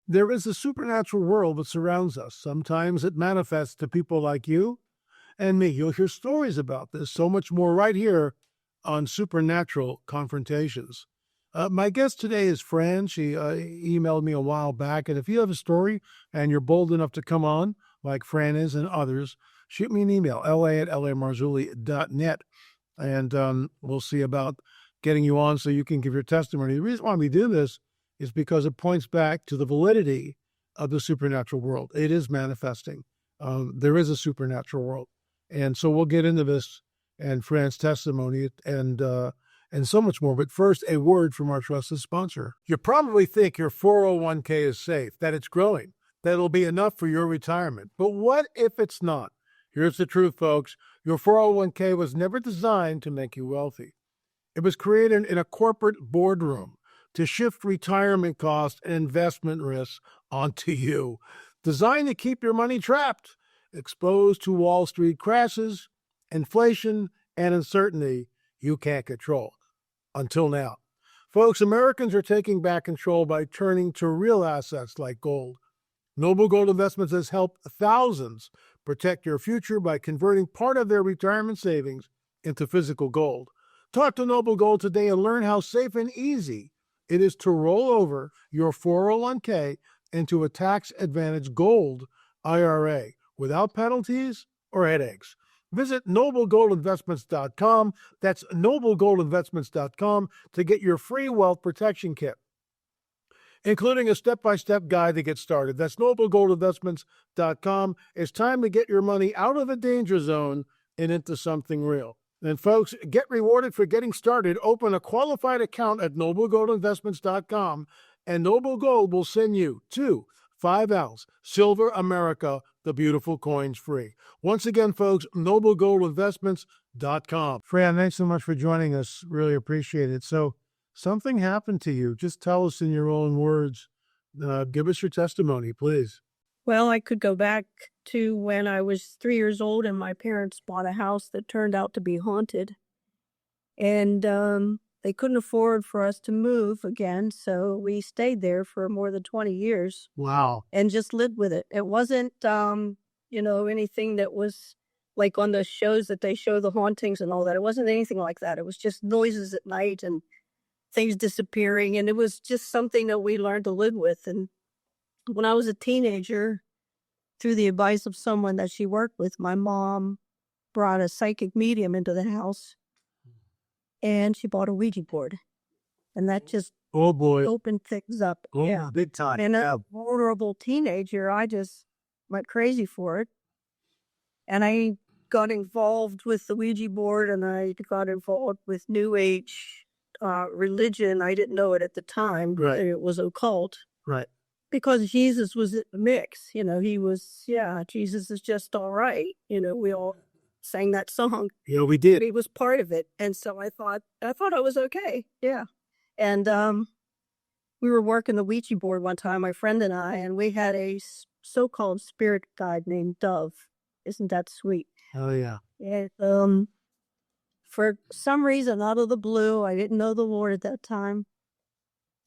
There is a supernatural world that surrounds us. Sometimes it manifests to people like you and me. You'll hear stories about this, so much more right here on Supernatural Confrontations. My guest today is Fran. She emailed me a while back, and if you have a story and you're bold enough to come on, like Fran is and others, shoot me an email, la@lamarzulli.net, and we'll see about getting you on so you can give your testimony. The reason why we do this is because it points back to the validity of the supernatural world. It is manifesting. There is a supernatural world. And so we'll get into this and Fran's testimony and so much more. But first, a word from our trusted sponsor. You probably think your 401k is safe, that it's growing, that it'll be enough for your retirement. But what if it's not? Here's the truth, folks. Your 401k was never designed to make you wealthy. It was created in a corporate boardroom to shift retirement costs and investment risks onto you. Designed to keep your money trapped, exposed to Wall Street crashes, inflation, and uncertainty you can't control. Until now. Folks, Americans are taking back control by turning to real assets like gold. Noble Gold Investments has helped thousands protect your future by converting part of their retirement savings into physical gold. Talk to Noble Gold today and learn how safe and easy it is to roll over your 401k into a tax-advantaged gold IRA without penalties or headaches. Visit noblegoldinvestments.com. That's noblegoldinvestments.com to get your free wealth protection kit, including a step-by-step guide to get started. That's noblegoldinvestments.com. It's time to get your money out of the danger zone and into something real. And folks, get rewarded for getting started. Open a qualified account at noblegoldinvestments.com, and Noble Gold will send you 2 5-ounce Silver America, the beautiful coins free. Once again, folks, noblegoldinvestments.com. Fran, thanks so much for joining us. Really appreciate it. So something happened to you. Just tell us in your own words. Give us your testimony, please. Well, I could go back to when I was 3 years old and my parents bought a house that turned out to be haunted. And they couldn't afford for us to move again, so we stayed there for more than 20 years. Wow. And just lived with it. It wasn't, anything that was like on the shows that they show the hauntings and all that. It wasn't anything like that. It was just noises at night and things disappearing. And it was just something that we learned to live with. And when I was a teenager, through the advice of someone that she worked with, my mom brought a psychic medium into the house, and she bought a Ouija board. And that just opened things up. Yeah, big time. And a vulnerable teenager, I just went crazy for it. And I got involved with the Ouija board, and I got involved with New Age religion. I didn't know it at the time. Right. It was occult. Right. Because Jesus was in the mix. He was, Jesus is just all right. We all sang that song. Yeah, we did. He was part of it. And so I thought I was okay. Yeah. And we were working the Ouija board one time, my friend and I, and we had a so-called spirit guide named Dove. Isn't that sweet? Oh, yeah. And for some reason, out of the blue, I didn't know the Lord at that time.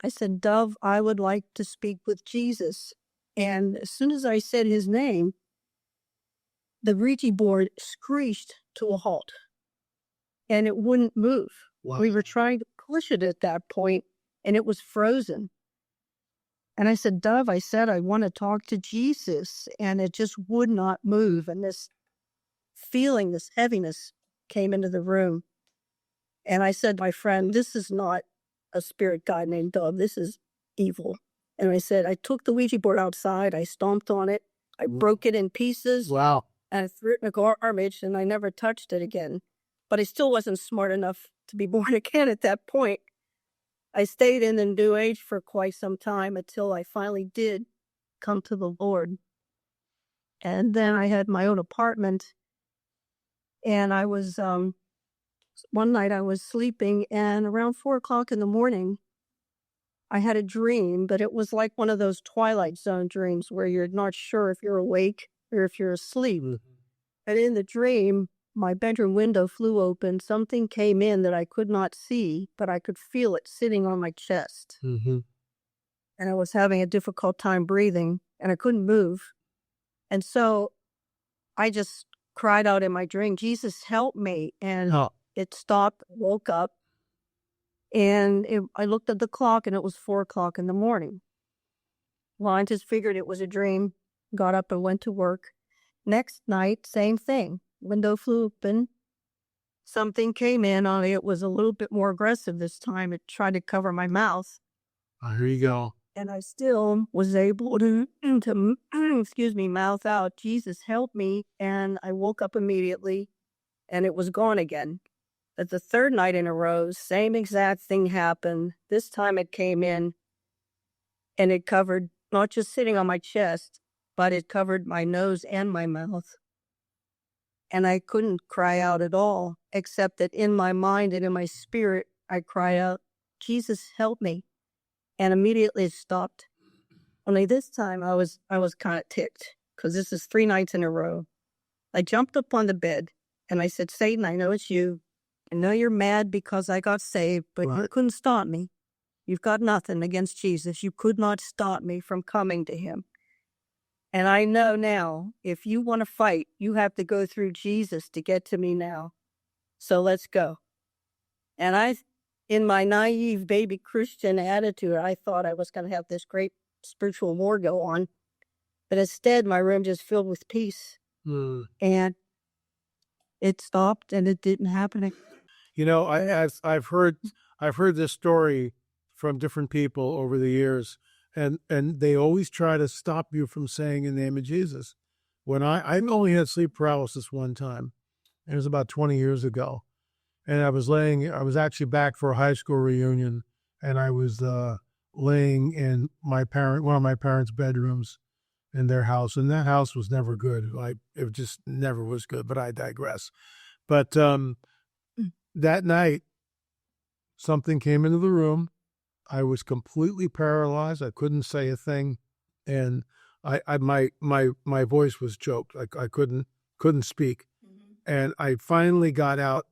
I said, Dove, I would like to speak with Jesus. And as soon as I said his name, the Ouija board screeched to a halt. And it wouldn't move. Wow. We were trying to push it at that point, and it was frozen. And I said, Dove, I want to talk to Jesus. And it just would not move. And this feeling, this heaviness came into the room. And I said, my friend, this is not a spirit guide named Dove. This is evil. And I said, I took the Ouija board outside. I stomped on it. I broke it in pieces. Wow. And I threw it in a garbage, and I never touched it again. But I still wasn't smart enough to be born again at that point. I stayed in the New Age for quite some time until I finally did come to the Lord. And then I had my own apartment. And I was, one night I was sleeping, and around 4 o'clock in the morning, I had a dream, but it was like one of those Twilight Zone dreams where you're not sure if you're awake or if you're asleep. Mm-hmm. And in the dream, my bedroom window flew open. Something came in that I could not see, but I could feel it sitting on my chest. Mm-hmm. and I was having a difficult time breathing, and I couldn't move. And so I just cried out in my dream, Jesus, help me. And it stopped, woke up, and I looked at the clock, and it was 4:00 in the morning. Well, I just figured it was a dream, got up and went to work. Next night, same thing. Window flew open. Something came in on it. It was a little bit more aggressive this time. It tried to cover my mouth. Here you go. And I still was able to excuse me, mouth out, Jesus, help me. And I woke up immediately, and it was gone again. But the third night in a row, same exact thing happened. This time it came in, and it covered, not just sitting on my chest, but it covered my nose and my mouth. And I couldn't cry out at all, except that in my mind and in my spirit, I cried out, Jesus, help me. And immediately it stopped. Only this time I was kind of ticked, because this is 3 nights in a row. I jumped up on the bed, and I said, Satan, I know it's you. I know you're mad because I got saved, but you couldn't stop me. You've got nothing against Jesus. You could not stop me from coming to him. And I know now, if you want to fight, you have to go through Jesus to get to me now. So let's go. And in my naive baby Christian attitude, I thought I was going to have this great spiritual war go on. But instead, my room just filled with peace. And it stopped, and it didn't happen. You know, I've heard this story from different people over the years, and they always try to stop you from saying in the name of Jesus. When I only had sleep paralysis one time. It was about 20 years ago, and I was actually back for a high school reunion, and I was laying in one of my parents' bedrooms in their house, and that house was never good. It just never was good. But I digress. But that night, something came into the room. I was completely paralyzed. I couldn't say a thing, and my voice was choked. I couldn't speak, and I finally got out,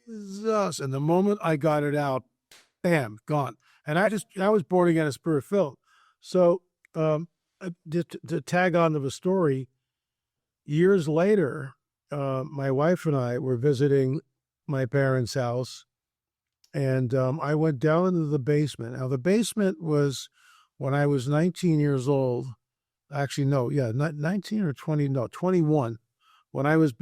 Jesus. And the moment I got it out, bam, gone. And I was born again, a spirit filled. So to tag on to the story, years later, my wife and I were visiting my parents' house, and I went down into the basement. Now, the basement was, when I was 19 years old, actually, no, yeah, not 19 or 20, no, 21. When I was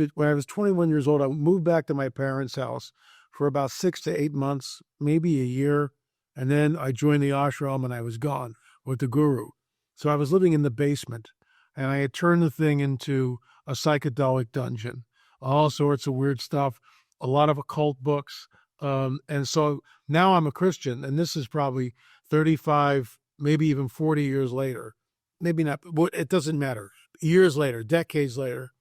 21 years old, I moved back to my parents' house for about 6 to 8 months, maybe a year. And then I joined the ashram, and I was gone with the guru. So I was living in the basement, and I had turned the thing into a psychedelic dungeon, all sorts of weird stuff, a lot of occult books. And so now I'm a Christian, and this is probably 35, maybe even 40 years later. Maybe not, but it doesn't matter. Years later, decades later,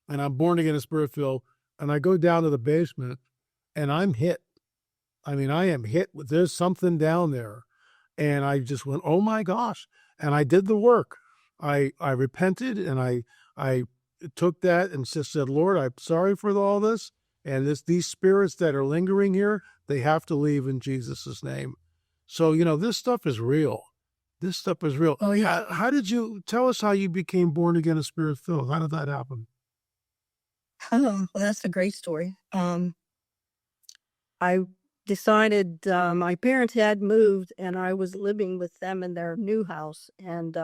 and I'm born again in spirit-filled, and I go down to the basement, and I'm hit. I mean, I am hit with, there's something down there. And I just went, oh my gosh. And I did the work. I repented, and I took that and just said, Lord, I'm sorry for all this. And these spirits that are lingering here, they have to leave in Jesus' name. So, this stuff is real. This stuff is real. Oh yeah. How did you tell us how you became born again and spirit filled? How did that happen? Oh, well, that's a great story. I decided my parents had moved, and I was living with them in their new house. And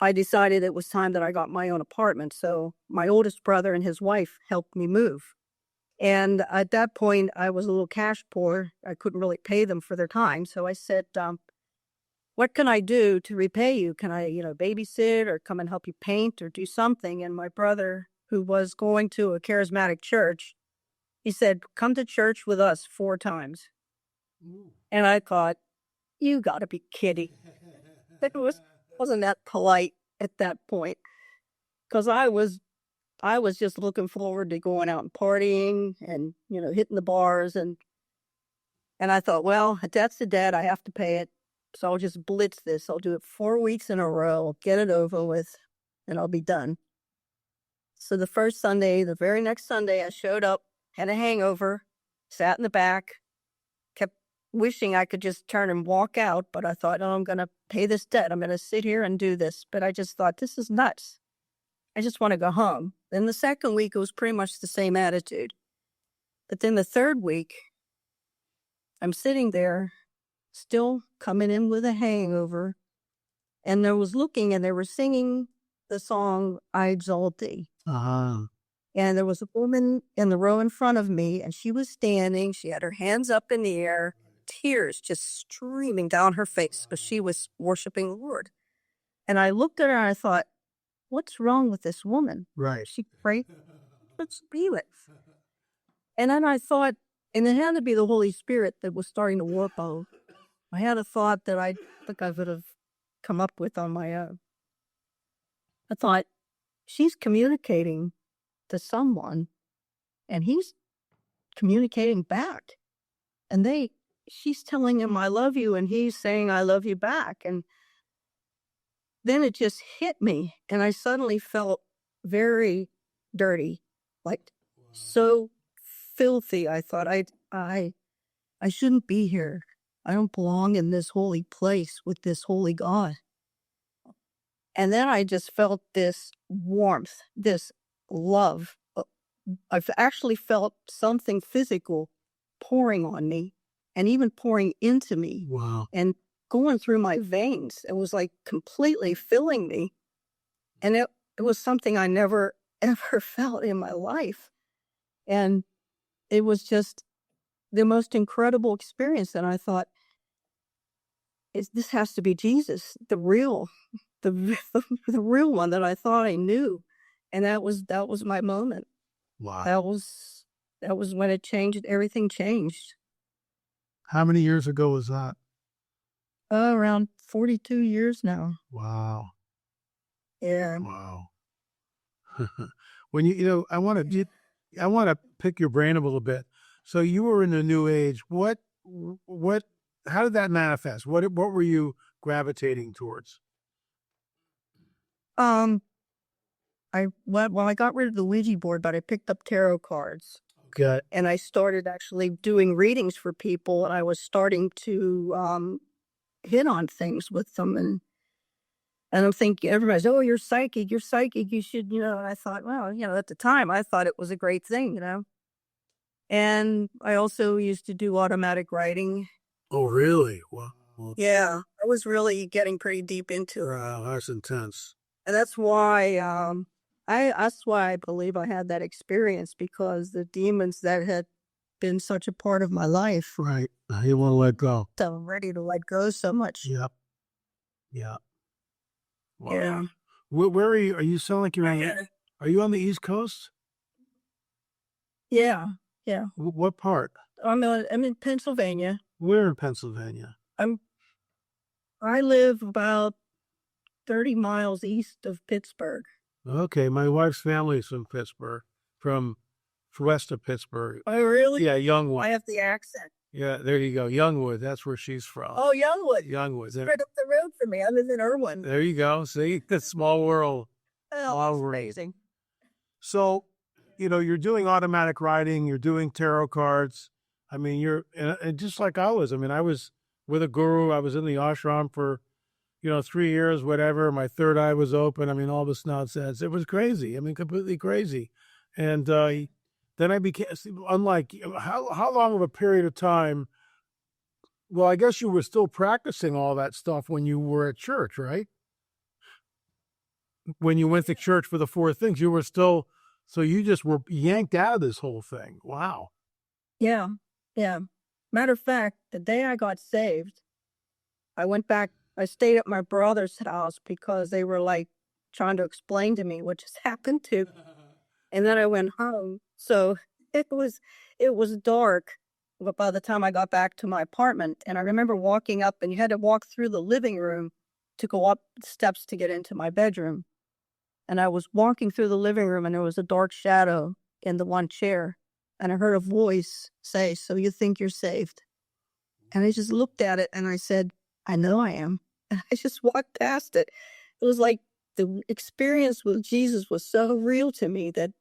I decided it was time that I got my own apartment. So my oldest brother and his wife helped me move. And at that point, I was a little cash poor. I couldn't really pay them for their time. So I said, what can I do to repay you? Can I, babysit or come and help you paint or do something? And my brother, who was going to a charismatic church, he said, come to church with us 4 times. And I thought, you got to be kidding. It wasn't that polite at that point, because I was just looking forward to going out and partying and, hitting the bars. And I thought, well, that's the debt. I have to pay it. So I'll just blitz this. I'll do it 4 weeks in a row, get it over with, and I'll be done. So the very next Sunday, I showed up, had a hangover, sat in the back, kept wishing I could just turn and walk out, but I thought, oh, I'm going to pay this debt. I'm going to sit here and do this. But I just thought, this is nuts. I just want to go home. Then the second week, it was pretty much the same attitude. But then the third week, I'm sitting there, still coming in with a hangover. And I was looking, and they were singing the song, I Exalt Thee. Uh-huh. And there was a woman in the row in front of me, and she was standing. She had her hands up in the air, tears just streaming down her face because she was worshiping the Lord. And I looked at her and I thought, what's wrong with this woman? Right. She prayed, let's be it. And then I thought, and it had to be the Holy Spirit that was starting to warp out. I had a thought that I think I would have come up with on my own. I thought, she's communicating to someone, and he's communicating back. And she's telling him, I love you, and he's saying, I love you back. And then it just hit me, and I suddenly felt very dirty, like so filthy. I thought, I shouldn't be here. I don't belong in this holy place with this holy God. And then I just felt this warmth, this love. I've actually felt something physical pouring on me and even pouring into me. Wow. And going through my veins. It was like completely filling me. And it was something I never, ever felt in my life. And it was just the most incredible experience. And I thought, this has to be Jesus, the real one that I thought I knew. And that was my moment. Wow. That was when it changed. Everything changed. How many years ago was that? Around 42 years now. Wow. Yeah. Wow. When I want to pick your brain a little bit. So you were in the New Age. How did that manifest? What were you gravitating towards? I got rid of the Ouija board, but I picked up tarot cards. Okay. And I started actually doing readings for people, and I was starting to hit on things with them. And I'm thinking, everybody's, oh, you're psychic, you should, And I thought, well, at the time, I thought it was a great thing, And I also used to do automatic writing. Oh, really? Wow. Yeah, I was really getting pretty deep into it. Wow, that's intense. And that's why I believe I had that experience, because the demons that had been such a part of my life. Right. You want to let go. So I'm ready to let go so much. Yep. Yeah. Wow. Yeah. Where are you? You sound like are you on the East Coast? Yeah. Yeah. What part? I'm in Pennsylvania. Where in Pennsylvania? I live about 30 miles east of Pittsburgh. Okay, my wife's family is from Pittsburgh, from west of Pittsburgh. Oh, really? Yeah, Youngwood. I have the accent. Yeah, there you go. Youngwood, that's where she's from. Oh, Youngwood. Youngwood. Right up the road from me. I live in Irwin. There you go. See, the small world. Oh, that's amazing. So, you're doing automatic writing, you're doing tarot cards. I mean, you're and just like I was. I mean, I was with a guru. I was in the ashram for 3 years, whatever. My third eye was open. I mean, all this nonsense. It was crazy. I mean, completely crazy. And then I became, unlike, how long of a period of time? Well, I guess you were still practicing all that stuff when you were at church, right? When you went to church for the four things, you were still, so you just were yanked out of this whole thing. Wow. Yeah. Yeah. Matter of fact, the day I got saved, I went back. I stayed at my brother's house because they were like trying to explain to me what just happened to. And then I went home. So it was dark by the time I got back to my apartment. And I remember walking up, and you had to walk through the living room to go up the steps to get into my bedroom. And I was walking through the living room, and there was a dark shadow in the one chair. And I heard a voice say, "So you think you're saved?" And I just looked at it and I said, "I know I am." And I just walked past it. It was like the experience with Jesus was so real to me that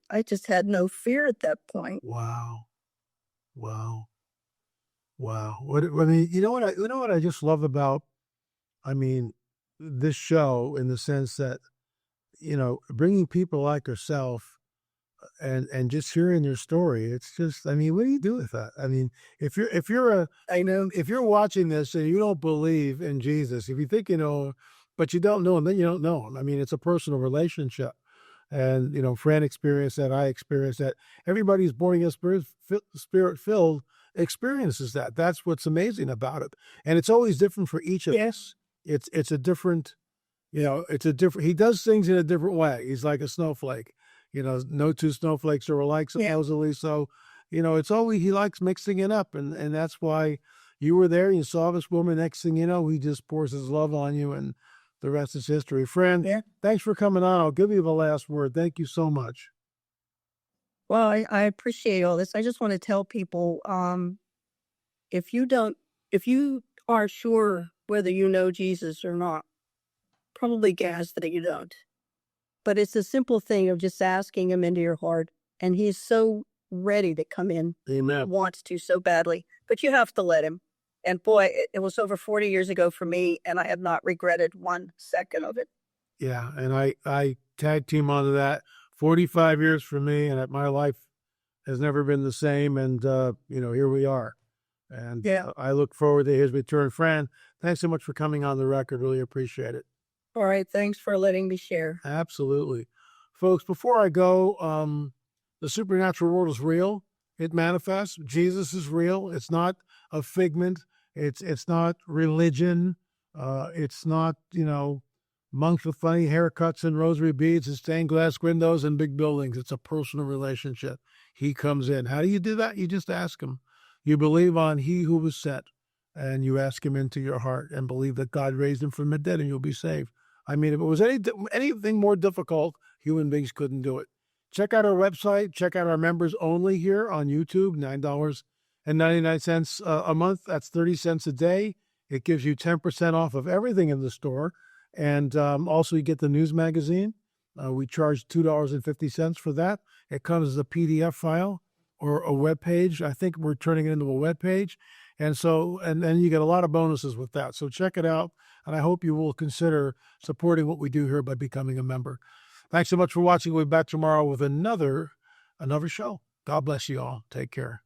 I just had no fear at that point. Wow. Wow. Wow. I mean, you know what I just love about, I mean, this show in the sense that, bringing people like yourself and just hearing your story. It's just, I mean, what do you do with that? I mean, I know. if you're watching this and you don't believe in Jesus, if you think you know, but you don't know him, then you don't know him. I mean, it's a personal relationship. And, Fran experienced that. I experienced that. Everybody's born again, spirit filled experiences that. That's what's amazing about it. And it's always different for each of us. It's a different, it's a different, he does things in a different way. He's like a snowflake. No two snowflakes are alike, supposedly. So, it's always, he likes mixing it up. And that's why you were there. You saw this woman. Next thing you know, he just pours his love on you. And the rest is history. Fran, thanks for coming on. I'll give you the last word. Thank you so much. Well, I appreciate all this. I just want to tell people, if you are sure whether you know Jesus or not, probably guess that you don't. But it's a simple thing of just asking him into your heart. And he's so ready to come in. Amen. Wants to so badly. But you have to let him. And boy, it was over 40 years ago for me, and I have not regretted 1 second of it. Yeah, and I tag team onto that. 45 years for me, and my life has never been the same. And here we are. And I look forward to his return. Fran, thanks so much for coming on the record. Really appreciate it. All right, thanks for letting me share. Absolutely. Folks, before I go, the supernatural world is real. It manifests. Jesus is real. It's not a figment. It's not religion. It's not, monks with funny haircuts and rosary beads and stained glass windows and big buildings. It's a personal relationship. He comes in. How do you do that? You just ask him. You believe on he who was sent, and you ask him into your heart and believe that God raised him from the dead, and you'll be saved. I mean, if it was anything more difficult, human beings couldn't do it. Check out our website. Check out our members only here on YouTube, $9.99 a month. That's 30 cents a day. It gives you 10% off of everything in the store. And also you get the news magazine. We charge $2.50 for that. It comes as a PDF file or a web page. I think we're turning it into a web page. And then you get a lot of bonuses with that. So check it out. And I hope you will consider supporting what we do here by becoming a member. Thanks so much for watching. We'll be back tomorrow with another show. God bless you all. Take care.